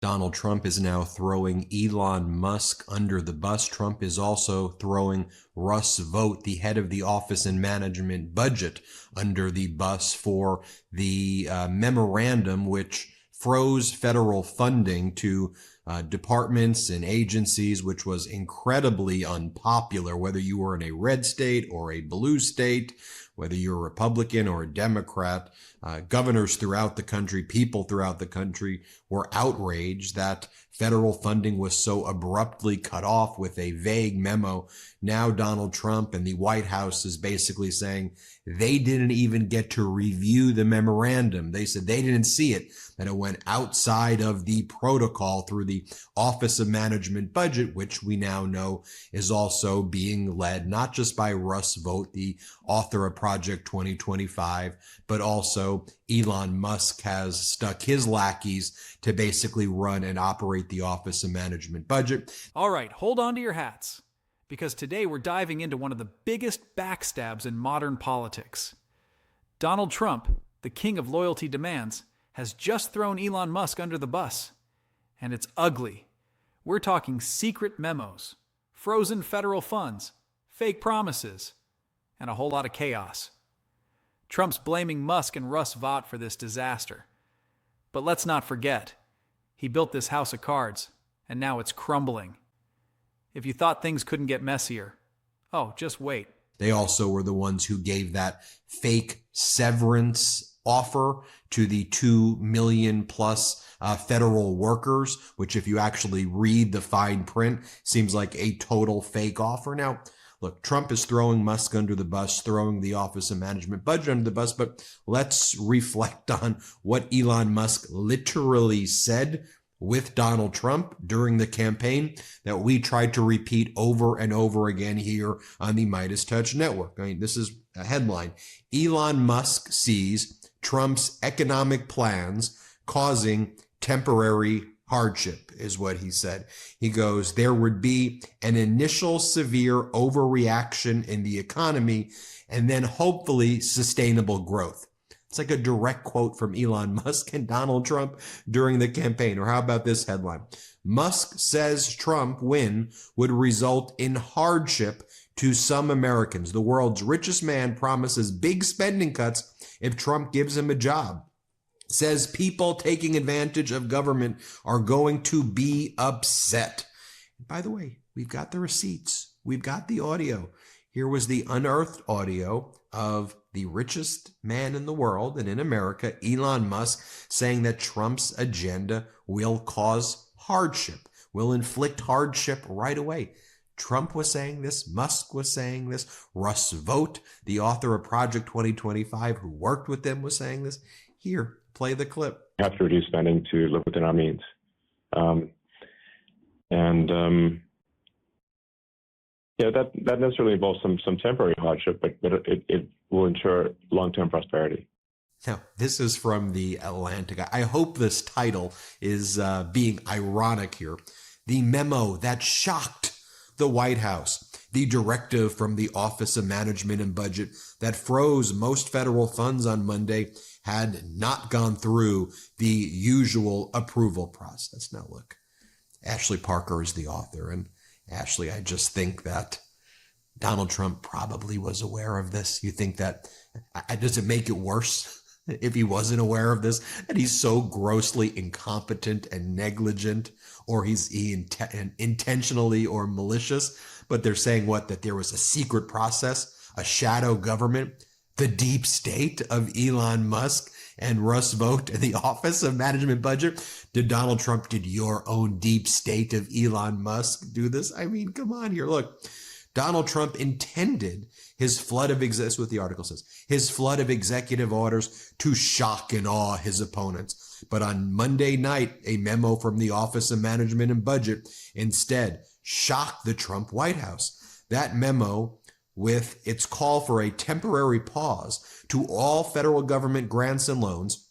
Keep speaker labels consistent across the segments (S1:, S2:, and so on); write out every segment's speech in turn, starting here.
S1: Donald Trump is now throwing Elon Musk under the bus. Trump is also throwing Russ Vought, the head of the Office and Management Budget, under the bus for the memorandum which froze federal funding to departments and agencies, which was incredibly unpopular, whether you were in a red state or a blue state, whether you're a Republican or a Democrat. Governors throughout the country, people throughout the country were outraged that federal funding was so abruptly cut off with a vague memo. Now Donald Trump and the White House is basically saying they didn't even get to review the memorandum. They said they didn't see it, that it went outside of the protocol through the Office of Management Budget, which we now know is also being led not just by Russ Vought, the author of Project 2025, but also Elon Musk has stuck his lackeys to basically run and operate the Office of Management Budget.
S2: All right, hold on to your hats, because today we're diving into one of the biggest backstabs in modern politics. Donald Trump, the king of loyalty demands, has just thrown Elon Musk under the bus. And it's ugly. We're talking secret memos, frozen federal funds, fake promises, and a whole lot of chaos. Trump's blaming Musk and Russ Vought for this disaster. But let's not forget, he built this house of cards, and now it's crumbling. If you thought things couldn't get messier, oh, just wait.
S1: They also were the ones who gave that fake severance offer to the 2 million plus federal workers, which if you actually read the fine print, seems like a total fake offer. Now, look, Trump is throwing Musk under the bus, throwing the Office of Management Budget under the bus, but let's reflect on what Elon Musk literally said with Donald Trump during the campaign that we tried to repeat over and over again here on the Midas Touch Network. I mean, this is a headline. Elon Musk sees Trump's economic plans causing temporary hardship, is what he said. He goes, there would be an initial severe overreaction in the economy and then hopefully sustainable growth. It's like a direct quote from Elon Musk and Donald Trump during the campaign. Or how about this headline? Musk says Trump win would result in hardship to some Americans. The world's richest man promises big spending cuts if Trump gives him a job. Says people taking advantage of government are going to be upset. By the way, we've got the receipts. We've got the audio. Here was the unearthed audio of the richest man in the world and in America, Elon Musk, saying that Trump's agenda will cause hardship, will inflict hardship right away. Trump was saying this, Musk was saying this, Russ Vought, the author of Project 2025, who worked with them, was saying this. Here, play the clip.
S3: We have to reduce spending to live within our means. Yeah, that necessarily involves some temporary hardship, but it will ensure long-term prosperity.
S1: Now, this is from The Atlantic. I hope this title is being ironic here. The memo that shocked the White House, the directive from the Office of Management and Budget that froze most federal funds on Monday had not gone through the usual approval process. Now, look, Ashley Parker is the author, and Ashley, I just think that Donald Trump probably was aware of this. You think that, does it make it worse if he wasn't aware of this, that he's so grossly incompetent and negligent, or he's intentionally or malicious? But they're saying what, that there was a secret process, a shadow government, the deep state of Elon Musk and Russ Vought and the Office of Management Budget. Did Donald Trump, did your own deep state of Elon Musk do this? I mean, come on here. Look, Donald Trump intended his flood of, this is what the article says, his flood of executive orders to shock and awe his opponents. But on Monday night, a memo from the Office of Management and Budget instead shocked the Trump White House. That memo, with its call for a temporary pause to all federal government grants and loans,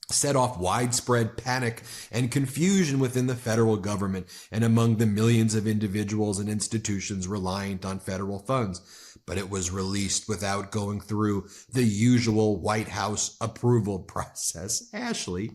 S1: set off widespread panic and confusion within the federal government and among the millions of individuals and institutions reliant on federal funds. But it was released without going through the usual White House approval process. Ashley,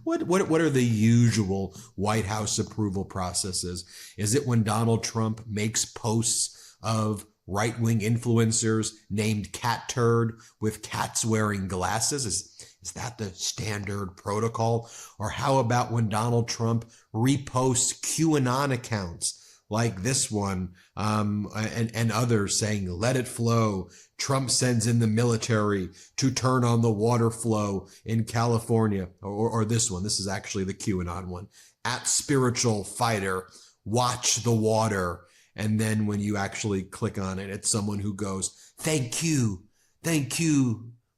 S1: What are the usual White House approval processes? Is it when Donald Trump makes posts of right-wing influencers named Cat Turd with cats wearing glasses? Is that the standard protocol? Or how about when Donald Trump reposts QAnon accounts like this one, and others saying, let it flow. Trump sends in the military to turn on the water flow in California. Or this one, this is actually the QAnon one. At spiritual fighter, watch the water. And then when you actually click on it, it's someone who goes, thank you,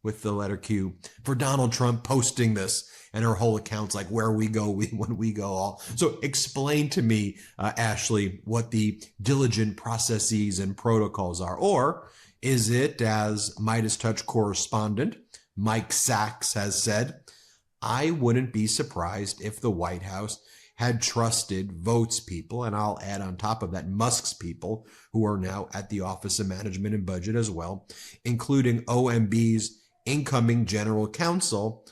S1: with the letter Q, for Donald Trump posting this. And her whole account's like, where we go, when we go all. So explain to me, Ashley, what the diligent processes and protocols are. Or is it, as Midas Touch correspondent Mike Sachs has said, I wouldn't be surprised if the White House had trusted Votes people, and I'll add on top of that Musk's people, who are now at the Office of Management and Budget as well, including OMB's incoming general counsel,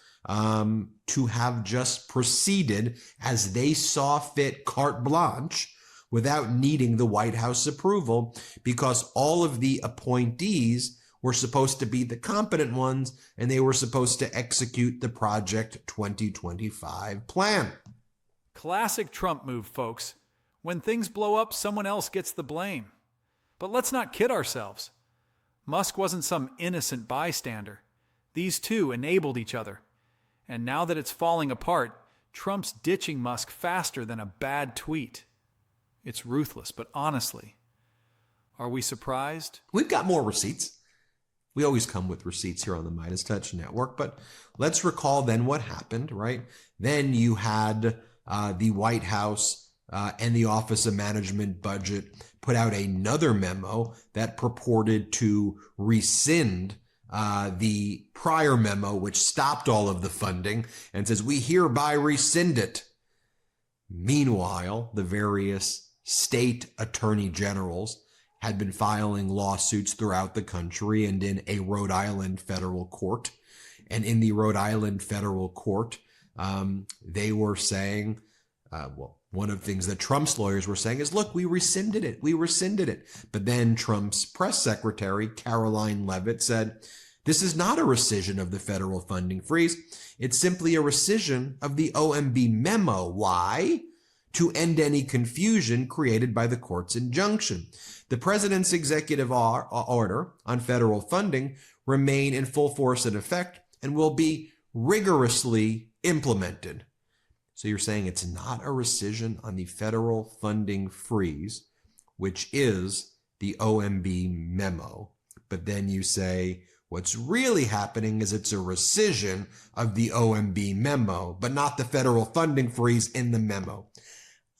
S1: to have just proceeded as they saw fit, carte blanche, without needing the White House approval, because all of the appointees were supposed to be the competent ones, and they were supposed to execute the Project 2025 plan.
S2: Classic Trump move, folks. When things blow up, someone else gets the blame. But let's not kid ourselves. Musk wasn't some innocent bystander. These two enabled each other. And now that it's falling apart, Trump's ditching Musk faster than a bad tweet. It's ruthless, but honestly, are we surprised?
S1: We've got more receipts. We always come with receipts here on the Midas Touch Network, but let's recall then what happened, right? Then you had the White House and the Office of Management Budget put out another memo that purported to rescind the prior memo, which stopped all of the funding, and says, we hereby rescind it. Meanwhile, the various state attorney generals had been filing lawsuits throughout the country and in a Rhode Island federal court. And in the Rhode Island federal court, they were saying, one of the things that Trump's lawyers were saying is, look, we rescinded it. But then Trump's press secretary, Karoline Leavitt, said, this is not a rescission of the federal funding freeze. It's simply a rescission of the OMB memo. Why? To end any confusion created by the court's injunction. The president's executive order on federal funding remain in full force and effect and will be rigorously implemented. So you're saying it's not a rescission on the federal funding freeze, which is the OMB memo. But then you say what's really happening is it's a rescission of the OMB memo, but not the federal funding freeze in the memo.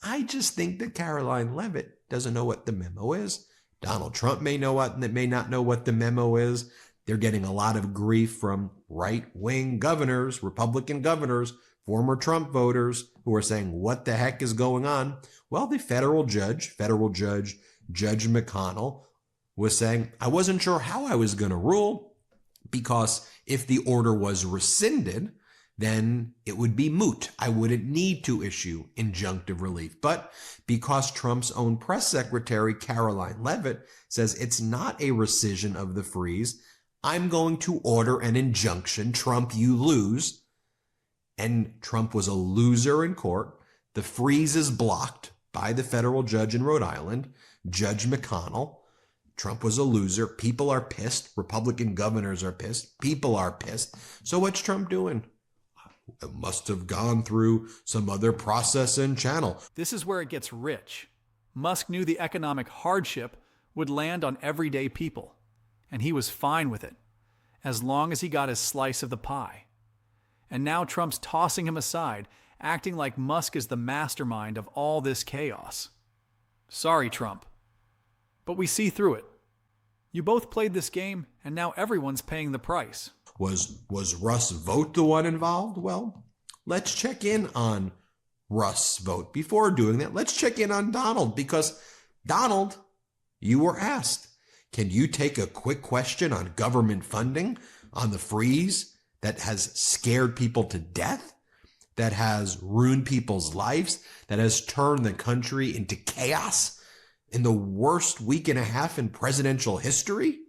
S1: I just think that Karoline Leavitt doesn't know what the memo is. Donald Trump may not know what the memo is. They're getting a lot of grief from right-wing governors, Republican governors, former Trump voters who are saying, what the heck is going on? Well, the federal judge, Judge McConnell, was saying, I wasn't sure how I was going to rule, because if the order was rescinded, then it would be moot. I wouldn't need to issue injunctive relief. But because Trump's own press secretary, Karoline Leavitt, says it's not a rescission of the freeze, I'm going to order an injunction. Trump, you lose. And Trump was a loser in court. The freeze is blocked by the federal judge in Rhode Island, Judge McConnell. Trump was a loser. People are pissed. Republican governors are pissed. People are pissed. So what's Trump doing? It must have gone through some other process and channel.
S2: This is where it gets rich. Musk knew the economic hardship would land on everyday people, and he was fine with it, as long as he got his slice of the pie. And now Trump's tossing him aside, acting like Musk is the mastermind of all this chaos. Sorry, Trump. But we see through it. You both played this game, and now everyone's paying the price.
S1: Was Russ Vogt the one involved? Well, let's check in on Russ Vogt. Before doing that, let's check in on Donald, because Donald, you were asked, can you take a quick question on government funding, on the freeze that has scared people to death? that has ruined people's lives, that has turned the country into chaos in the worst week and a half in presidential history?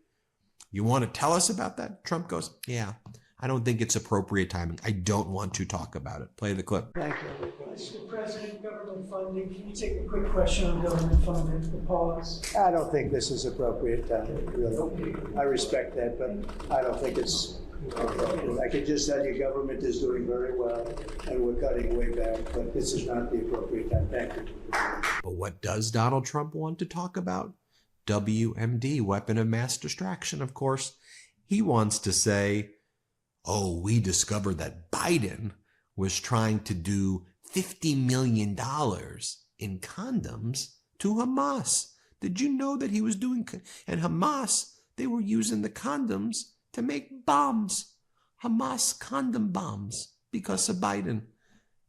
S1: You want to tell us about that? Trump goes, yeah, I don't think it's appropriate timing. I don't want to talk about it. Play the clip.
S4: Thank you. Mr. President, government funding. Can you take a quick question on government funding? The pause. I don't think this is appropriate timing, really. I respect that, but I don't think it's appropriate. I can just tell you government is doing very well, and we're cutting way back, but this is not the appropriate time. Thank you.
S1: But what does Donald Trump want to talk about? WMD, weapon of mass distraction, of course. He wants to say, oh, we discovered that Biden was trying to do $50 million in condoms to Hamas. Did you know that he was doing, and Hamas, they were using the condoms to make bombs, Hamas condom bombs, because of Biden.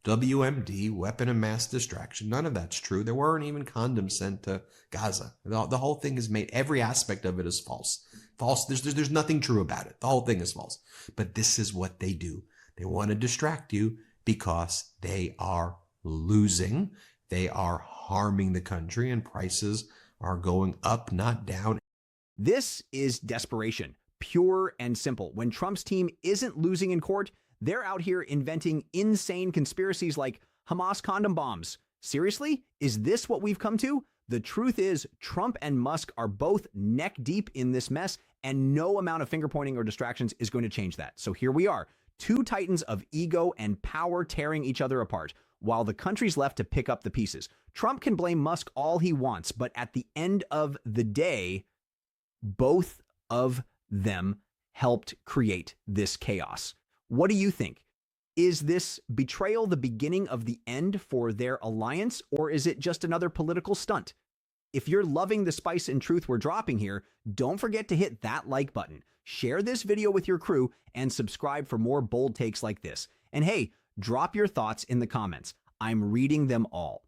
S1: WMD, weapon of mass distraction. None of that's true. There weren't even condoms sent to Gaza. The whole thing is made, every aspect of it is false. False. There's nothing true about it. The whole thing is false. But this is what they do. They want to distract you because they are losing. They are harming the country, and prices are going up, not down.
S5: This is desperation, pure and simple. When Trump's team isn't losing in court, they're out here inventing insane conspiracies like Hamas condom bombs. Seriously? Is this what we've come to? The truth is, Trump and Musk are both neck deep in this mess, and no amount of finger pointing or distractions is going to change that. So here we are, two titans of ego and power tearing each other apart, while the country's left to pick up the pieces. Trump can blame Musk all he wants, but at the end of the day, both of them helped create this chaos. What do you think? Is this betrayal the beginning of the end for their alliance, or is it just another political stunt? If you're loving the spice and truth we're dropping here, don't forget to hit that like button, share this video with your crew, and subscribe for more bold takes like this. And hey, drop your thoughts in the comments. I'm reading them all.